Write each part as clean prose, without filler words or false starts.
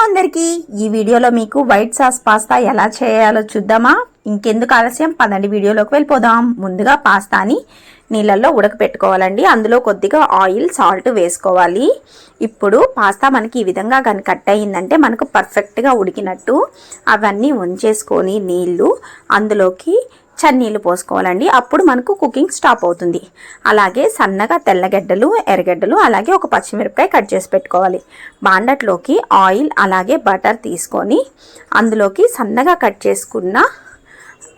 అందరికీ ఈ వీడియోలో మీకు వైట్ సాస్ పాస్తా ఎలా చేయాలో చూద్దామా. ఇంకెందుకు ఆలస్యం, పదండి వీడియోలోకి వెళ్ళిపోదాం. ముందుగా పాస్తాని నీళ్ళల్లో ఉడకపెట్టుకోవాలండి. అందులో కొద్దిగా ఆయిల్, సాల్ట్ వేసుకోవాలి. ఇప్పుడు పాస్తా మనకి ఈ విధంగా కానీ కట్ అయ్యిందంటే మనకు పర్ఫెక్ట్గా ఉడికినట్టు. అవన్నీ ఉంచేసుకొని నీళ్ళు అందులోకి చన్నీళ్ళు పోసుకోవాలండి. అప్పుడు మనకు కుకింగ్ స్టాప్ అవుతుంది. అలాగే సన్నగా తెల్లగడ్డలు, ఎర్రగడ్డలు, అలాగే ఒక పచ్చిమిరపకాయ కట్ చేసి పెట్టుకోవాలి. బాండట్లోకి ఆయిల్ అలాగే బటర్ తీసుకొని అందులోకి సన్నగా కట్ చేసుకున్న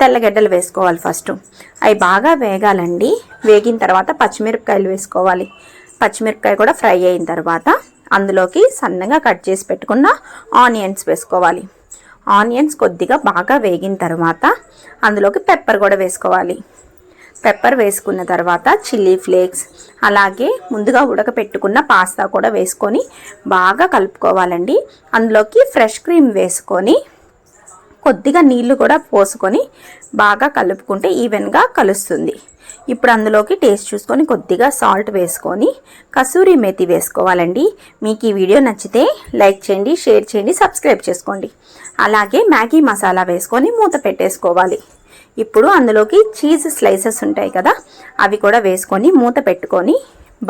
తెల్లగడ్డలు వేసుకోవాలి. ఫస్ట్ అవి బాగా వేగాలండి. వేగిన తర్వాత పచ్చిమిరపకాయలు వేసుకోవాలి. పచ్చిమిరపకాయ కూడా ఫ్రై అయిన తర్వాత అందులోకి సన్నగా కట్ చేసి పెట్టుకున్న ఆనియన్స్ వేసుకోవాలి. ఆనియన్స్ కొద్దిగా బాగా వేగిన తర్వాత అందులోకి పెప్పర్ కూడా వేసుకోవాలి. పెప్పర్ వేసుకున్న తర్వాత చిల్లీ ఫ్లేక్స్ అలాగే ముందుగా ఉడకపెట్టుకున్న పాస్తా కూడా వేసుకొని బాగా కలుపుకోవాలండి. అందులోకి ఫ్రెష్ క్రీమ్ వేసుకొని కొద్దిగా నీళ్లు కూడా పోసుకొని బాగా కలుపుకుంటే ఈవెన్గా కలుస్తుంది. ఇప్పుడు అందులోకి టేస్ట్ చూసుకొని కొద్దిగా సాల్ట్ వేసుకొని కసూరి మేతి వేసుకోవాలండి. మీకు ఈ వీడియో నచ్చితే లైక్ చేయండి, షేర్ చేయండి, సబ్స్క్రైబ్ చేసుకోండి. అలాగే మ్యాగీ మసాలా వేసుకొని మూత పెట్టేసుకోవాలి. ఇప్పుడు అందులోకి చీజ్ స్లైసెస్ ఉంటాయి కదా, అవి కూడా వేసుకొని మూత పెట్టుకొని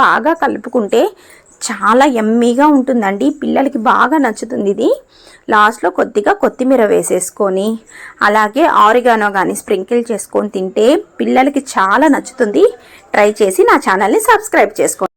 బాగా కలుపుకుంటే చాలా యమ్మీగా ఉంటుందండి. పిల్లలకి బాగా నచ్చుతుంది ఇది. లాస్ట్లో కొద్దిగా కొత్తిమీర వేసేసుకొని అలాగే ఆరిగానో కానీ స్ప్రింకిల్ చేసుకొని తింటే పిల్లలకి చాలా నచ్చుతుంది. ట్రై చేసి నా ఛానల్ని సబ్స్క్రైబ్ చేసుకోండి.